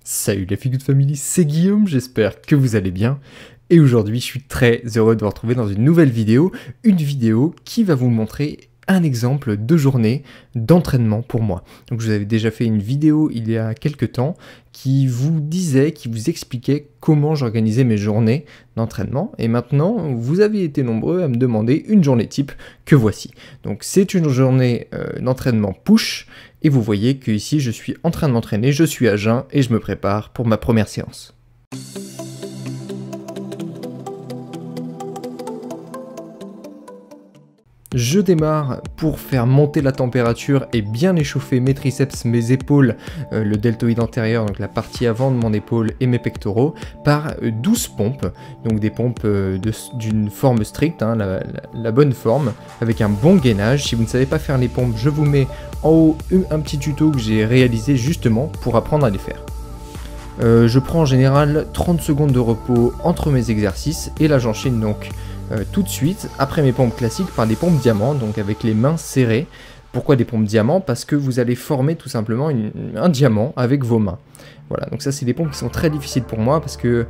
Salut la Feel Good Family, c'est Guillaume, j'espère que vous allez bien. Et aujourd'hui, je suis très heureux de vous retrouver dans une nouvelle vidéo, une vidéo qui va vous montrer un exemple de journée d'entraînement pour moi. Donc je vous avais déjà fait une vidéo il y a quelques temps qui vous disait, qui vous expliquait comment j'organisais mes journées d'entraînement. Et maintenant, vous avez été nombreux à me demander une journée type que voici. Donc c'est une journée d'entraînement push. Et vous voyez que ici je suis en train de m'entraîner, je suis à jeun et je me prépare pour ma première séance. Je démarre pour faire monter la température et bien échauffer mes triceps, mes épaules, le deltoïde antérieur, donc la partie avant de mon épaule et mes pectoraux, par 12 pompes, donc des pompes d'une forme stricte, hein, la bonne forme, avec un bon gainage. Si vous ne savez pas faire les pompes, je vous mets en haut un petit tuto que j'ai réalisé justement pour apprendre à les faire. Je prends en général 30 secondes de repos entre mes exercices et là j'enchaîne donc tout de suite après mes pompes classiques par des pompes diamants, donc avec les mains serrées. Pourquoi des pompes diamants? Parce que vous allez former tout simplement un diamant avec vos mains. Voilà, donc ça c'est des pompes qui sont très difficiles pour moi parce que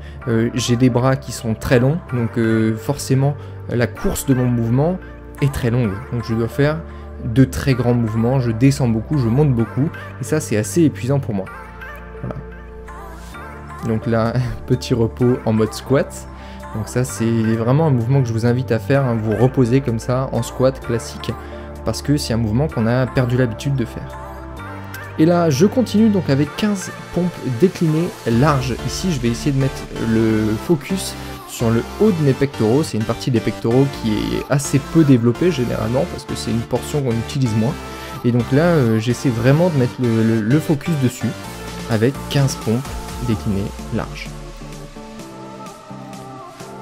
j'ai des bras qui sont très longs, donc forcément la course de mon mouvement est très longue, donc je dois faire de très grands mouvements, je descends beaucoup, je monte beaucoup, et ça c'est assez épuisant pour moi. Voilà. Donc là, petit repos en mode squat. Donc ça c'est vraiment un mouvement que je vous invite à faire, hein, vous reposer comme ça en squat classique, parce que c'est un mouvement qu'on a perdu l'habitude de faire. Et là je continue donc avec 15 pompes déclinées larges. Ici je vais essayer de mettre le focus sur le haut de mes pectoraux, c'est une partie des pectoraux qui est assez peu développée généralement, parce que c'est une portion qu'on utilise moins. Et donc là j'essaie vraiment de mettre le focus dessus, avec 15 pompes déclinées larges.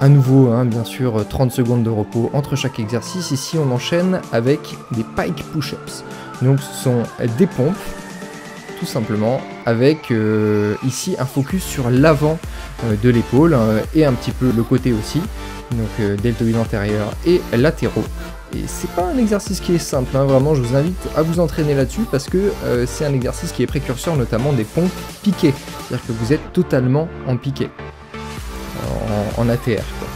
À nouveau, hein, bien sûr, 30 secondes de repos entre chaque exercice. Ici, on enchaîne avec des pike push-ups. Donc, ce sont des pompes, tout simplement, avec ici un focus sur l'avant de l'épaule et un petit peu le côté aussi. Donc, deltoïde antérieur et latéraux. Et c'est pas un exercice qui est simple, hein, vraiment, je vous invite à vous entraîner là-dessus parce que c'est un exercice qui est précurseur notamment des pompes piquées. C'est-à-dire que vous êtes totalement en piqué. En ATR quoi.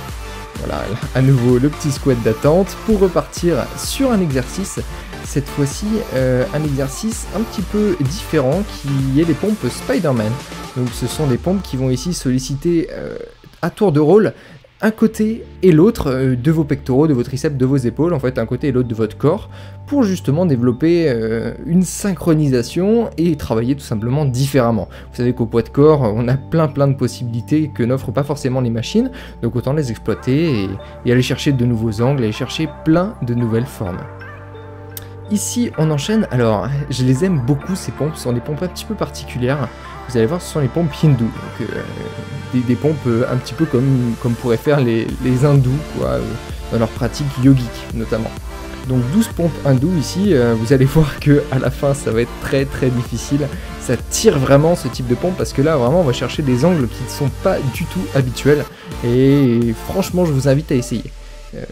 Voilà, à nouveau le petit squat d'attente pour repartir sur un exercice, cette fois-ci un exercice un petit peu différent qui est les pompes Spider-Man. Donc ce sont des pompes qui vont ici solliciter à tour de rôle un côté et l'autre de vos pectoraux, de vos triceps, de vos épaules, en fait un côté et l'autre de votre corps, pour justement développer une synchronisation et travailler tout simplement différemment. Vous savez qu'au poids de corps, on a plein de possibilités que n'offrent pas forcément les machines, donc autant les exploiter et aller chercher de nouveaux angles, aller chercher plein de nouvelles formes. Ici, on enchaîne, alors je les aime beaucoup ces pompes, ce sont des pompes un petit peu particulières. Vous allez voir, ce sont les pompes hindoues, donc des pompes un petit peu comme pourraient faire les hindous, quoi, dans leur pratique yogique notamment. Donc 12 pompes hindoues ici, vous allez voir que à la fin ça va être très difficile, ça tire vraiment ce type de pompe parce que là vraiment on va chercher des angles qui ne sont pas du tout habituels et franchement je vous invite à essayer.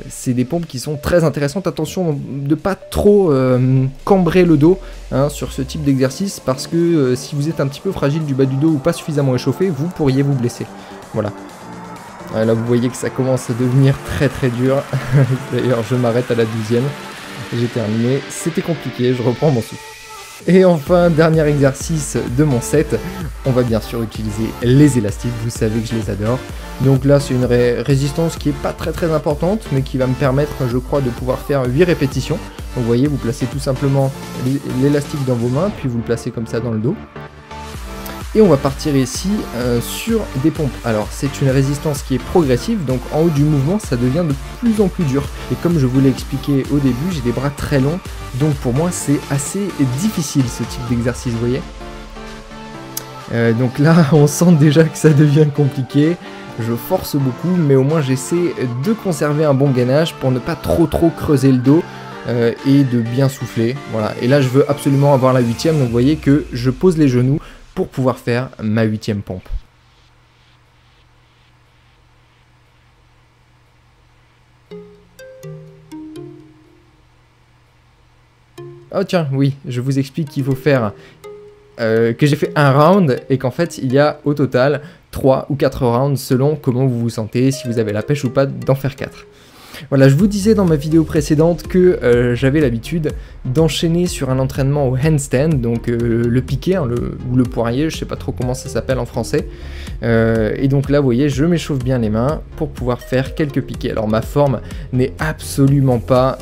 C'est des pompes qui sont très intéressantes, attention de ne pas trop cambrer le dos hein, sur ce type d'exercice parce que si vous êtes un petit peu fragile du bas du dos ou pas suffisamment échauffé, vous pourriez vous blesser. Voilà. Là vous voyez que ça commence à devenir très dur, d'ailleurs je m'arrête à la 12e, j'ai terminé, c'était compliqué, je reprends mon souffle. Et enfin, dernier exercice de mon set, on va bien sûr utiliser les élastiques, vous savez que je les adore. Donc là c'est une résistance qui est pas très importante, mais qui va me permettre je crois de pouvoir faire 8 répétitions. Donc vous voyez, vous placez tout simplement l'élastique dans vos mains, puis vous le placez comme ça dans le dos. Et on va partir ici sur des pompes. Alors c'est une résistance qui est progressive, donc en haut du mouvement ça devient de plus en plus dur. Et comme je vous l'ai expliqué au début, j'ai des bras très longs, donc pour moi c'est assez difficile ce type d'exercice, vous voyez. Donc là on sent déjà que ça devient compliqué, je force beaucoup, mais au moins j'essaie de conserver un bon gainage pour ne pas trop creuser le dos. Et de bien souffler, voilà. Et là je veux absolument avoir la 8e, donc vous voyez que je pose les genoux pour pouvoir faire ma 8e pompe. Oh tiens, oui, je vous explique qu'il faut faire que j'ai fait un round et qu'en fait il y a au total 3 ou 4 rounds selon comment vous vous sentez, si vous avez la pêche ou pas d'en faire 4. Voilà, je vous disais dans ma vidéo précédente que j'avais l'habitude d'enchaîner sur un entraînement au handstand, donc le piqué, hein, ou le poirier, je sais pas trop comment ça s'appelle en français. Et donc là, vous voyez, je m'échauffe bien les mains pour pouvoir faire quelques piqués. Alors ma forme n'est absolument pas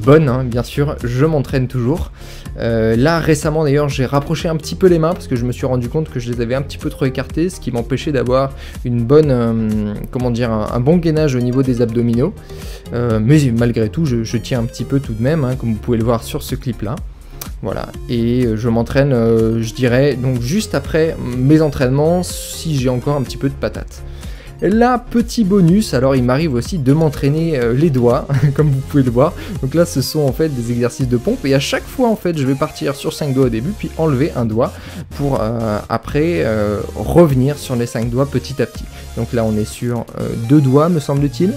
bonne, hein, bien sûr, je m'entraîne toujours. Là récemment d'ailleurs j'ai rapproché un petit peu les mains parce que je me suis rendu compte que je les avais un petit peu trop écartées, ce qui m'empêchait d'avoir une bonne, comment dire, un bon gainage au niveau des abdominaux. Mais malgré tout je tiens un petit peu tout de même, hein, comme vous pouvez le voir sur ce clip là. Voilà, et je m'entraîne, je dirais, donc juste après mes entraînements, si j'ai encore un petit peu de patate. Là, petit bonus, alors il m'arrive aussi de m'entraîner les doigts, comme vous pouvez le voir. Donc là, ce sont en fait des exercices de pompe, et à chaque fois, en fait, je vais partir sur 5 doigts au début, puis enlever un doigt, pour après revenir sur les 5 doigts petit à petit. Donc là, on est sur 2 doigts, me semble-t-il.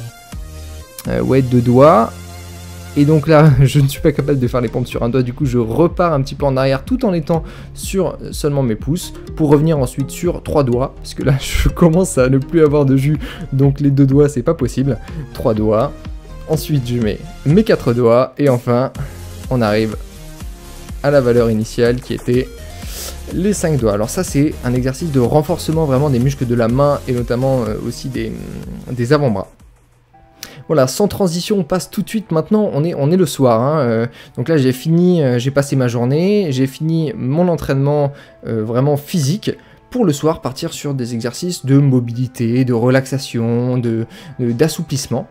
Ouais, 2 doigts. Et donc là, je ne suis pas capable de faire les pompes sur un doigt, du coup je repars un petit peu en arrière tout en étant sur seulement mes pouces, pour revenir ensuite sur 3 doigts, parce que là je commence à ne plus avoir de jus, donc les 2 doigts c'est pas possible. 3 doigts, ensuite je mets mes 4 doigts, et enfin on arrive à la valeur initiale qui était les 5 doigts. Alors ça c'est un exercice de renforcement vraiment des muscles de la main, et notamment aussi des avant-bras. Voilà, sans transition, on passe tout de suite, maintenant on est le soir, hein, donc là j'ai fini, j'ai passé ma journée, j'ai fini mon entraînement vraiment physique, pour le soir partir sur des exercices de mobilité, de relaxation, d'assouplissement.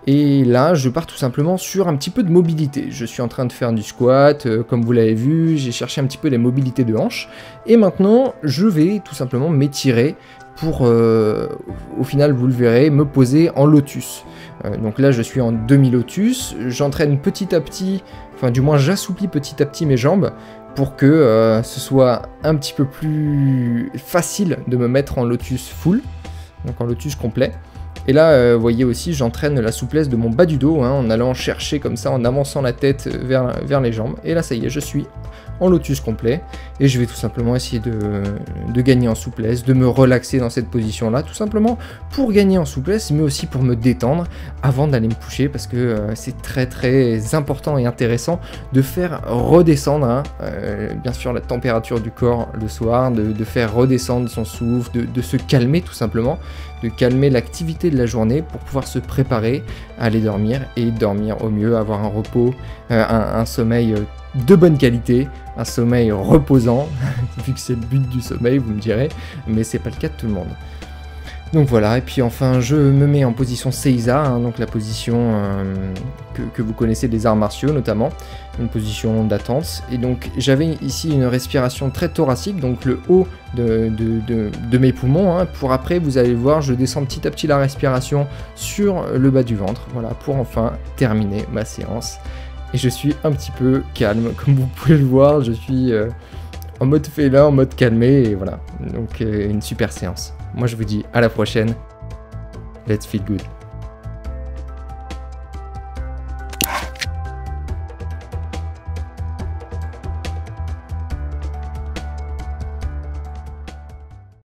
Et là, je pars tout simplement sur un petit peu de mobilité. Je suis en train de faire du squat, comme vous l'avez vu, j'ai cherché un petit peu les mobilités de hanches. Et maintenant, je vais tout simplement m'étirer pour, au final, vous le verrez, me poser en lotus. Donc là, je suis en demi-lotus, j'entraîne petit à petit, enfin du moins j'assouplis petit à petit mes jambes, pour que ce soit un petit peu plus facile de me mettre en lotus full, donc en lotus complet. Et là, vous voyez aussi, j'entraîne la souplesse de mon bas du dos, hein, en allant chercher comme ça, en avançant la tête vers les jambes. Et là, ça y est, je suis en lotus complet. Et je vais tout simplement essayer de gagner en souplesse, de me relaxer dans cette position-là, tout simplement pour gagner en souplesse, mais aussi pour me détendre avant d'aller me coucher, parce que c'est très très important et intéressant de faire redescendre, hein, bien sûr, la température du corps le soir, de faire redescendre son souffle, de se calmer tout simplement, de calmer l'activité de la journée pour pouvoir se préparer à aller dormir, et dormir au mieux, avoir un repos, un sommeil de bonne qualité, un sommeil reposant, vu que c'est le but du sommeil, vous me direz, mais c'est pas le cas de tout le monde. Donc voilà, et puis enfin je me mets en position Seiza, hein, donc la position que vous connaissez des arts martiaux notamment, une position d'attente. Et donc j'avais ici une respiration très thoracique, donc le haut de mes poumons, hein, pour après, vous allez voir, je descends petit à petit la respiration sur le bas du ventre, voilà, pour enfin terminer ma séance. Et je suis un petit peu calme, comme vous pouvez le voir, je suis en mode félin, en mode calmé, et voilà, donc une super séance. Moi je vous dis à la prochaine, let's feel good.